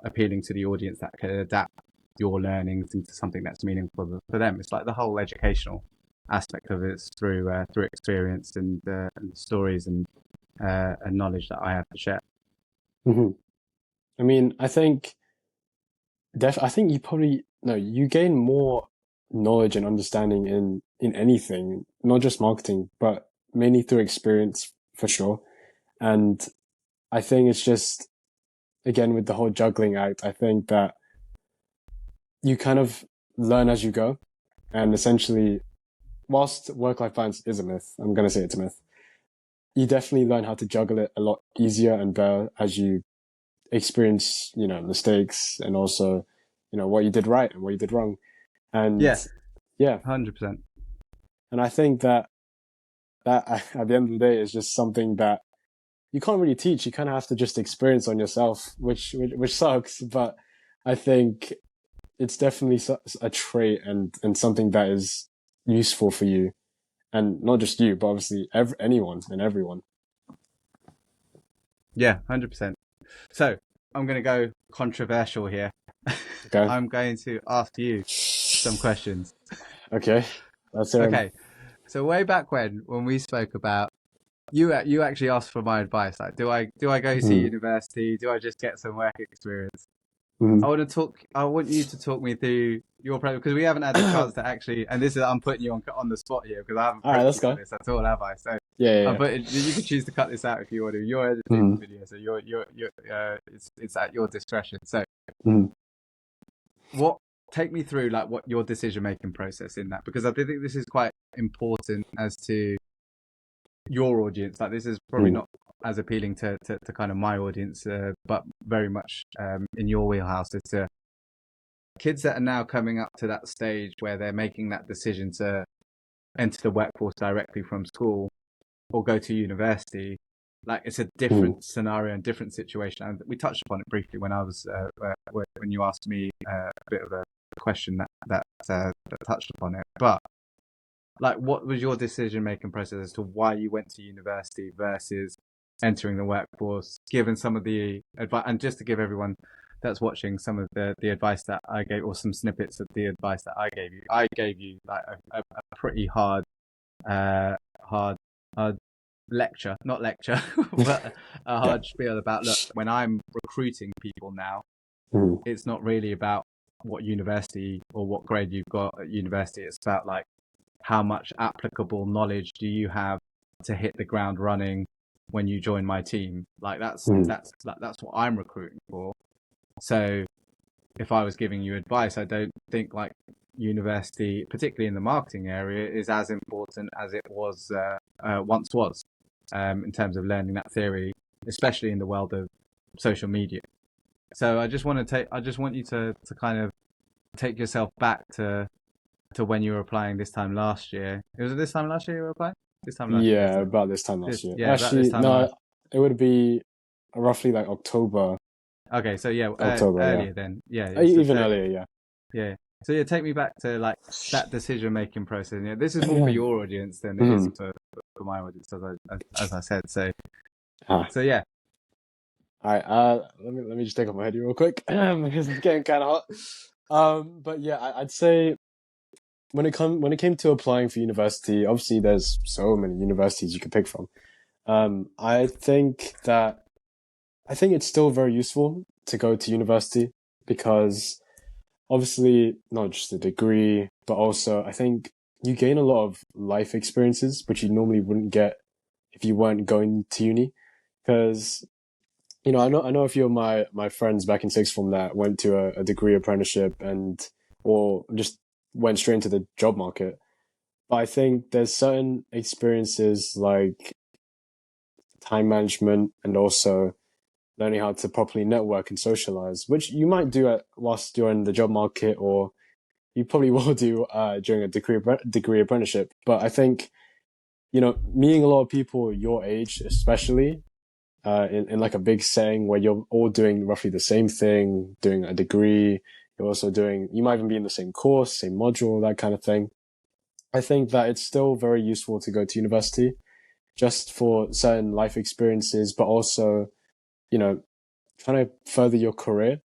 appealing to the audience that can adapt your learnings into something that's meaningful for them. It's like the whole educational aspect of it is through experience and stories and knowledge that I have to share. Mhm. I mean, I think you probably no, you gain more knowledge and understanding in anything, not just marketing, but mainly through experience for sure. And I think it's just again with the whole juggling act, I think that you kind of learn as you go, and essentially, whilst work-life balance is a myth, I'm gonna say it's a myth. You definitely learn how to juggle it a lot easier and better as you experience, mistakes and also, what you did right and what you did wrong. And Yeah, yeah, 100%. and I think that at the end of the day is just something that you can't really teach. You kind of have to just experience on yourself, which sucks. But I think it's definitely a trait and something that is useful for you, and not just you, but obviously anyone and everyone. Yeah, 100%. So I'm going to go controversial here. Okay, I'm going to ask you some questions. okay, let's hear 'em. Okay, so way back when we spoke about, you actually asked for my advice. Like, do I go to Mm, university? Do I just get some work experience? mm. I want you to talk me through your process, because we haven't had the chance to actually. And this is, I'm putting you on the spot here because I haven't All right, prepped let's you for go. this at all, have I? So Yeah, yeah, I'm yeah. putting. You can choose to cut this out if you want to. You're editing Mm, the video, so it's at your discretion. So mm, what take me through, like, what your decision making process in that, because I think this is quite important as to your audience. Like, this is probably mm, not as appealing to kind of my audience, but very much in your wheelhouse, as to kids that are now coming up to that stage where they're making that decision to enter the workforce directly from school or go to university. Like, it's a mm, different scenario and different situation, and we touched upon it briefly when I was when you asked me a bit of a question that touched upon it. But like, what was your decision making process as to why you went to university versus entering the workforce, given some of the advice? And just to give everyone that's watching some of the advice that I gave, or some snippets of the advice that I gave you like a pretty hard hard lecture, not lecture, but a Yeah. hard spiel about, look, when I'm recruiting people now, Mm, it's not really about what university or what grade you've got at university. It's about like how much applicable knowledge do you have to hit the ground running when you join my team. Like mm, that's what I'm recruiting for. So if I was giving you advice, I don't think like university, particularly in the marketing area, is as important as it was once was, in terms of learning that theory, especially in the world of social media. So I just want you to kind of take yourself back to when you were applying this time last year. Was it this time last year you were applying? This time last year, yeah, isn't it? about this time last year. Yeah, about this Actually, time last. no, it would be roughly like October. Okay, so yeah, October, yeah. earlier then. Yeah, yeah. Even earlier, yeah. Yeah. So yeah, take me back to like that decision making process. Yeah, this is more for Yeah. your audience than it is Mhm. for my audience, as I said. So Ah. so yeah, All right. Let me just take off my hoodie real quick because it's getting kind of hot. But yeah, I'd say when it came to applying for university, obviously there's so many universities you could pick from. I think that I think it's still very useful to go to university because obviously not just a degree, but also I think you gain a lot of life experiences which you normally wouldn't get if you weren't going to uni. Because I know a few of my friends back in sixth form that went to a degree apprenticeship and or just went straight into the job market. But I think there's certain experiences like time management and also learning how to properly network and socialize, which you might do whilst you're in the job market, or you probably will do during a degree apprenticeship. But I think meeting a lot of people your age, especially in like a big setting where you're all doing roughly the same thing, doing a degree. You're also you might even be in the same course, same module, that kind of thing. I think that it's still very useful to go to university just for certain life experiences, but also, you know, trying to further your career.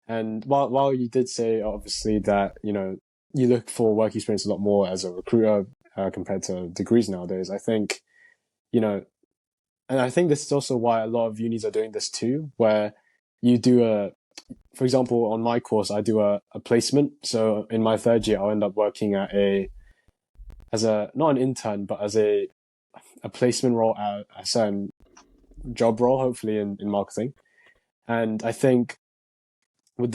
And while you did say obviously that, you look for work experience a lot more as a recruiter compared to degrees nowadays, I think, you know, and I think this is also why a lot of unis are doing this too, where you do for example, on my course, I do a placement. So in my third year, I'll end up working as not an intern, but as a placement role at a certain job role, hopefully in marketing. And I think with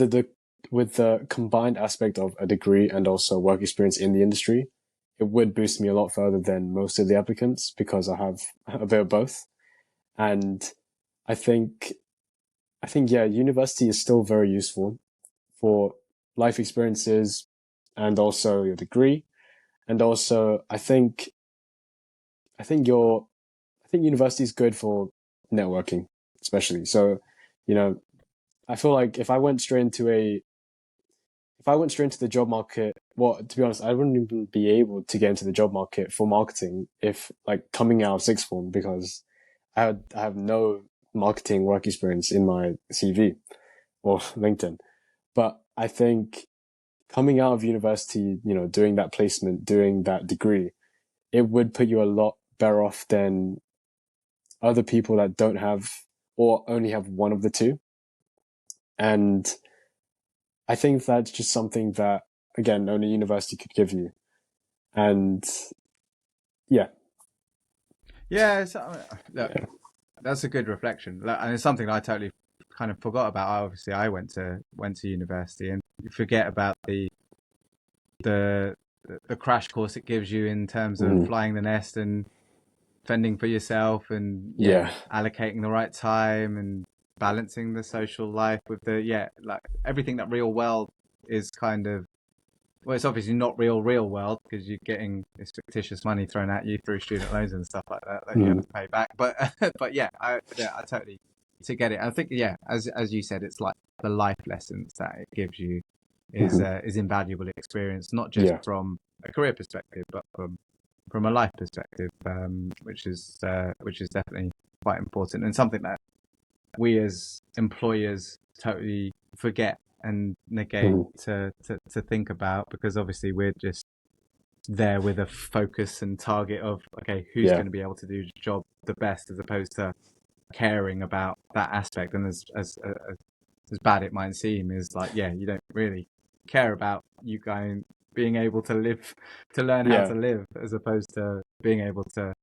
with the combined aspect of a degree and also work experience in the industry, it would boost me a lot further than most of the applicants because I have a bit of both. And I think yeah, university is still very useful for life experiences and also your degree. And also I think your I think university is good for networking, especially. So, you know, I feel like if I went straight into the job market, well, to be honest, I wouldn't even be able to get into the job market for marketing if like coming out of sixth form because I have no marketing work experience in my CV or LinkedIn. But I think coming out of university, doing that placement, doing that degree, it would put you a lot better off than other people that don't have or only have one of the two. And I think that's just something that, again, only university could give you. And yeah, yeah. So, look, yeah, that's a good reflection, and it's something I totally kind of forgot about. Obviously, I went to university, and you forget about the the crash course it gives you in terms of mm, flying the nest and fending for yourself, and yeah, yeah, allocating the right time and balancing the social life with like everything that real world is kind of. Well, it's obviously not real world because you're getting this fictitious money thrown at you through student loans and stuff like that that you have mm, to pay back. But but yeah, I totally to get it. I think yeah, as you said, it's like the life lessons that it gives you mm, is invaluable experience, not just yeah, from a career perspective, but from a life perspective, which is definitely quite important and something that we as employers totally forget and negate Mm. to think about, because obviously we're just there with a focus and target of, okay, who's Yeah. going to be able to do the job the best, as opposed to caring about that aspect. And as bad it might seem, is like, yeah, you don't really care about you going being able to live, to learn how Yeah. to live, as opposed to being able to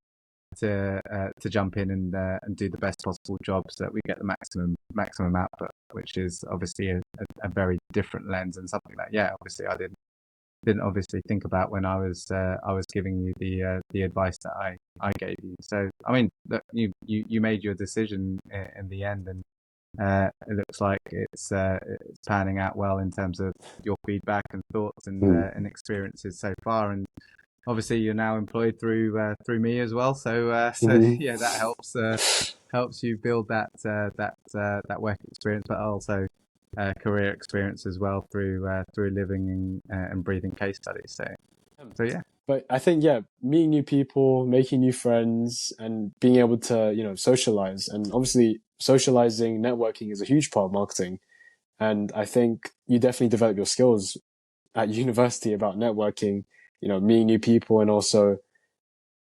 jump in and do the best possible job so that we get the maximum output, which is obviously a very different lens, and something that, yeah, obviously I didn't obviously think about when I was giving you the advice that I gave you. So I mean, look, you made your decision in the end, and it looks like it's panning out well in terms of your feedback and thoughts Mm. and experiences so far. And obviously, you're now employed through me as well. So so Hmm. yeah, that helps you build that work experience, but also career experience as well through living and breathing case studies. So yeah. But I think, yeah, meeting new people, making new friends, and being able to, socialize. And obviously, socializing, networking is a huge part of marketing. And I think you definitely develop your skills at university about networking, meeting new people, and also,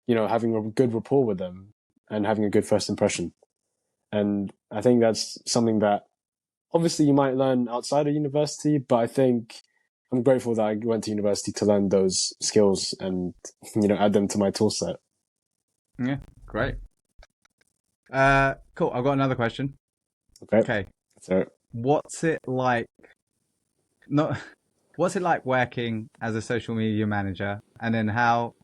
having a good rapport with them and having a good first impression. And I think that's something that obviously you might learn outside of university, but I think I'm grateful that I went to university to learn those skills and, add them to my tool set. Yeah, great. Cool. I've got another question. Okay. Okay. So, What's it like not what's it like working as a social media manager? And then how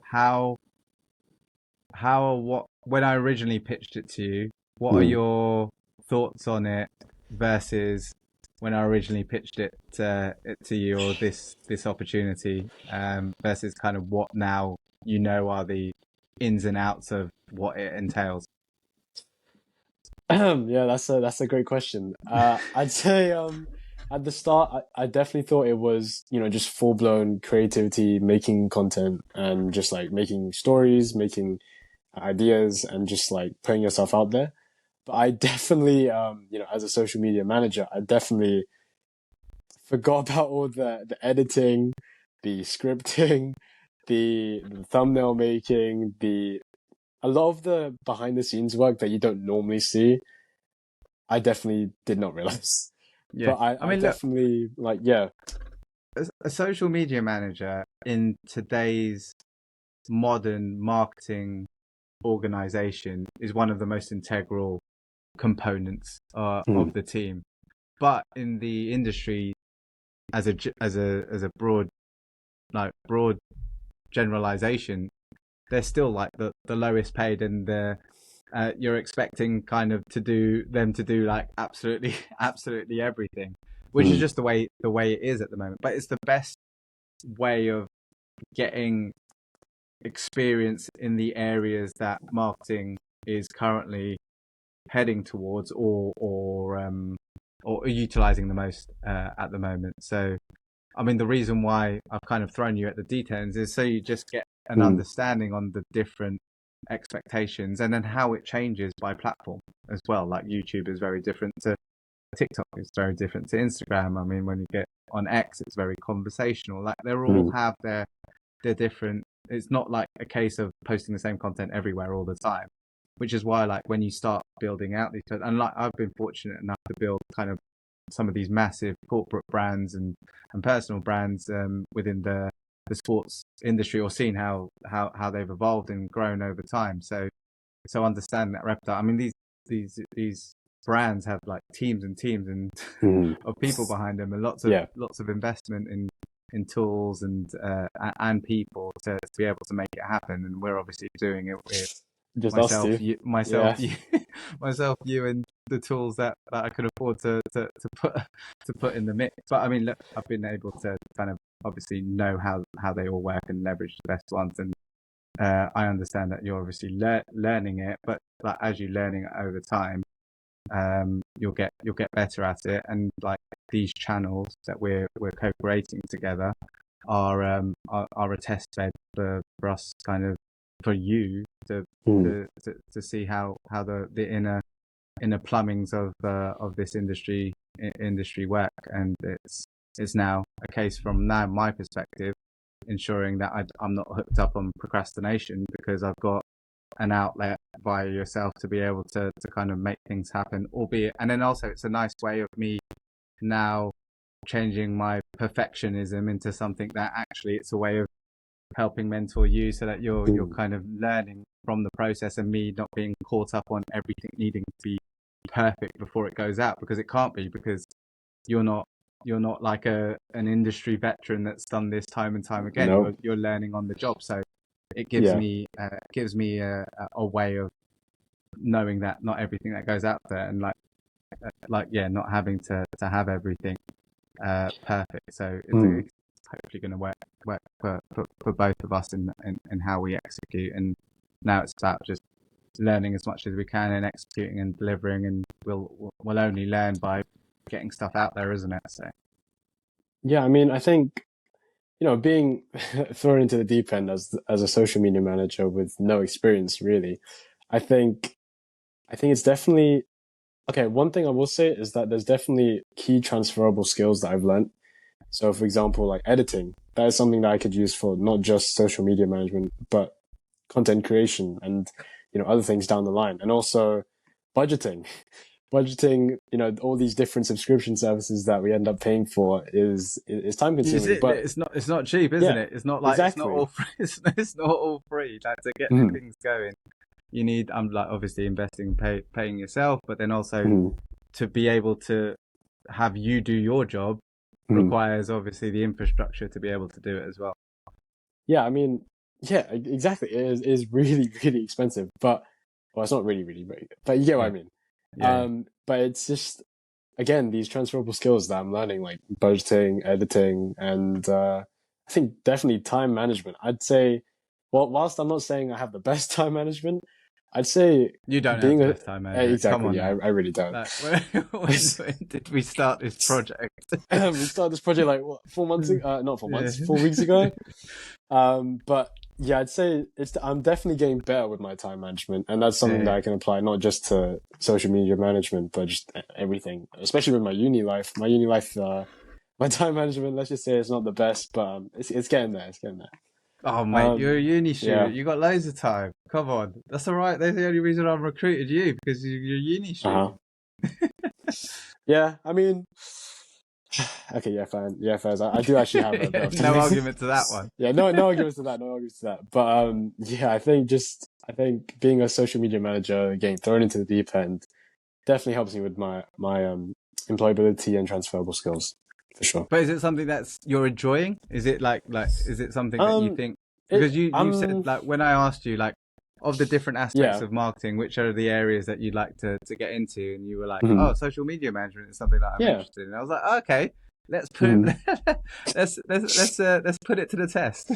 what when I originally pitched it to you, what are mm, your thoughts on it versus when I originally pitched it to you, or this opportunity, versus kind of what now are the ins and outs of what it entails? yeah, that's a great question. I'd say at the start, I definitely thought it was just full blown creativity, making content, and just like making stories, making ideas, and just like putting yourself out there. But I definitely, as a social media manager, I definitely forgot about all the editing, the scripting, the thumbnail making, the a lot of the behind the scenes work that you don't normally see. I definitely did not realize. Yeah. But I, I I mean, look, definitely like, yeah. a social media manager in today's modern marketing organization is one of the most integral components Mm, of the team. But in the industry, as a broad generalization, they're still like the lowest paid, and you're expecting kind of to do like absolutely absolutely everything, which is mm, just the way it is at the moment. But it's the best way of getting experience in the areas that marketing is currently heading towards, or utilizing the most at the moment. So I mean, the reason why I've kind of thrown you at the deep ends is so you just get an mm, understanding on the different expectations, and then how it changes by platform as well. Like YouTube is very different to TikTok, is very different to Instagram. I mean, when you get on X, it's very conversational. Like they all mm, have their different. It's not like a case of posting the same content everywhere all the time, which is why, like, when you start building out these, and like I've been fortunate enough to build kind of some of these massive corporate brands and personal brands within the sports industry, or seeing how they've evolved and grown over time. So understanding that repertoire. I mean, these brands have like teams and teams and mm. of people behind them, and Yeah, lots of investment in tools and people to be able to make it happen. And we're obviously doing it with just us two. Yeah. myself, you, and the tools that I could afford to put in the mix. But I mean, look, I've been able to kind of obviously know how they all work and leverage the best ones. And I understand that you're obviously learning it, but like as you're learning it over time, you'll get better at it. And like these channels that we're co-creating together are a test bed for us, kind of for you Mm, to see how the inner plumbings of this industry industry work, and it's now a case from now my perspective, ensuring that I'm not hooked up on procrastination because I've got an outlet via yourself to be able to kind of make things happen, albeit, and then also it's a nice way of me now changing my perfectionism into something that actually it's a way of helping mentor you so that you're kind of learning from the process, and me not being caught up on everything needing to be perfect before it goes out, because it can't be, because you're not like an industry veteran that's done this time and time again. Nope. You're learning on the job, so it Yeah. gives me a way of knowing that not everything that goes out there, and yeah, not having to have everything perfect. So it's hopefully going to work for both of us in how we execute. And now it's about just learning as much as we can and executing and delivering, and we'll only learn by getting stuff out there, isn't it? So Yeah, I mean, I think, being thrown into the deep end as a social media manager with no experience really, I think it's definitely okay. One thing I will say is that there's definitely key transferable skills that I've learned. So, for example, like editing, that is something that I could use for not just social media management, but content creation and, other things down the line. And also budgeting. Budgeting, all these different subscription services that we end up paying for is time consuming. But it's not cheap, isn't yeah, it? It's not like it's not exactly. all free. It's not all free. Like, to get Mhm, things going, you need, I'm like, obviously investing, paying yourself, but then also mhm, to be able to have you do your job mhm. requires obviously the infrastructure to be able to do it as well. Yeah, I mean, yeah, exactly. It is really, really expensive, but well, it's not really, really, but you get what I Yeah, mean. yeah, But it's just again these transferable skills that I'm learning, like budgeting, editing, and I think definitely time management. I'd say, well, whilst I'm not saying I have the best time management, I'd say you don't have being the a best time management. Come exactly, on yeah, now. I really don't. Like, when did we start this project? We started this project like what, 4 months ago? Not 4 months, Yeah. 4 weeks ago. But yeah, I'd say I'm definitely getting better with my time management, and that's something that Yeah. I can apply not just to social media management, but just everything, especially with my uni life. My uni life, my time management, let's just say it's not the best, but it's getting there. It's getting there. Oh mate, you're a uni Yeah. student. You got loads of time. Come on, that's all right. That's the only reason I've recruited you, because you're a uni Uh-huh. student. Yeah, I mean, okay, yeah, fine. Yeah, fairs. I do actually have a bit Yeah, of no time. argument to that one. Yeah, no arguments to that. No arguments to that. But yeah, I think being a social media manager, getting thrown into the deep end, definitely helps me with my employability and transferable skills for sure. But is it something that's you're enjoying? Is it like is it something that you Um, think, because you said, I'm like, when I asked you, like, of the different aspects yeah. of marketing, which are the areas that you'd like to get into, and you were like, Mhm. oh, social media management is something that I'm Yeah. interested in. I was like, okay, let's put Mhm. let's put it to the test.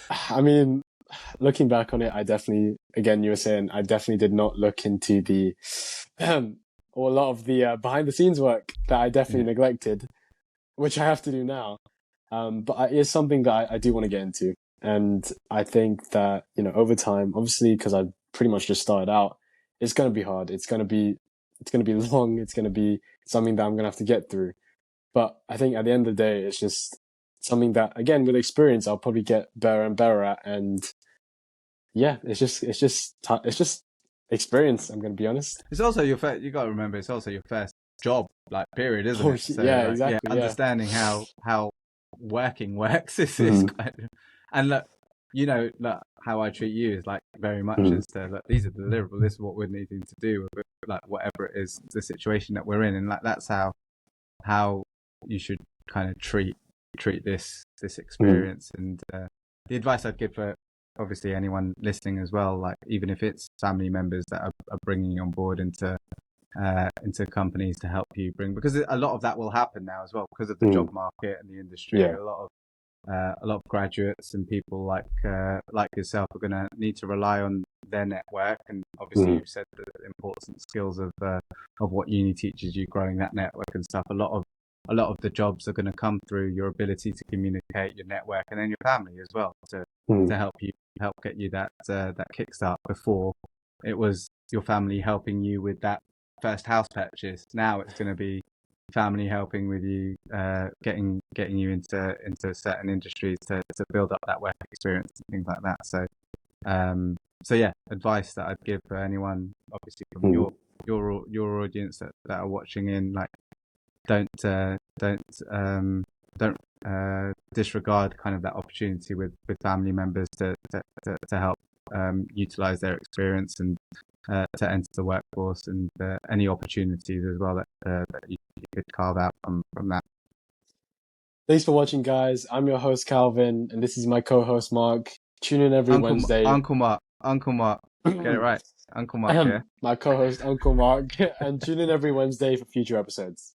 I mean, looking back on it, I definitely, again, you were saying, I definitely did not look into the or a lot of the behind the scenes work that I definitely Yeah. neglected, which I have to do now. But it is something that I do want to get into. And I think that, over time, obviously, because I pretty much just started out, it's going to be hard. It's going to be long. It's going to be something that I'm going to have to get through. But I think at the end of the day, it's just something that, again, with experience, I'll probably get better and better at. And yeah, it's just experience. I'm going to be honest. It's also your first. You got to remember, it's also your first job, like, period, isn't Oh, it? So yeah, like, yeah, exactly. Yeah. understanding how working works is Mm-hmm. kind of, and look, look, how I treat you is like very much Mm-hmm. as to, look, these are deliverables. This is what we're needing to do with, like, whatever it is, the situation that we're in, and like that's how you should kind of treat this Mm-hmm. experience. And the advice I'd give for obviously anyone listening as well, like, even if it's family members that are bringing you on board into companies to help you bring, because a lot of that will happen now as well because of the job Mm-hmm. market and the industry. Yeah. A lot of graduates and people like yourself are going to need to rely on their network, and obviously Mm-hmm. you've said the important skills of what uni teaches you, growing that network and stuff. A lot of the jobs are going to come through your ability to communicate, your network, and then your family as well, Mm-hmm. to help get you that kickstart. Before, it was your family helping you with that first house purchase. Now it's going to be family helping with you, getting you into certain industries to build up that work experience and things like that. So yeah, advice that I'd give for anyone, obviously from Mm. your audience that are watching in, like don't disregard kind of that opportunity with family members to help utilize their experience and to enter the workforce, and any opportunities as well that you could carve out from that. Thanks for watching, guys. I'm your host, Calvin, and this is my co-host, Mark. Tune in every Wednesday. Uncle Mark, get it right, Uncle Mark, yeah. My co-host, Uncle Mark, and tune in every Wednesday for future episodes.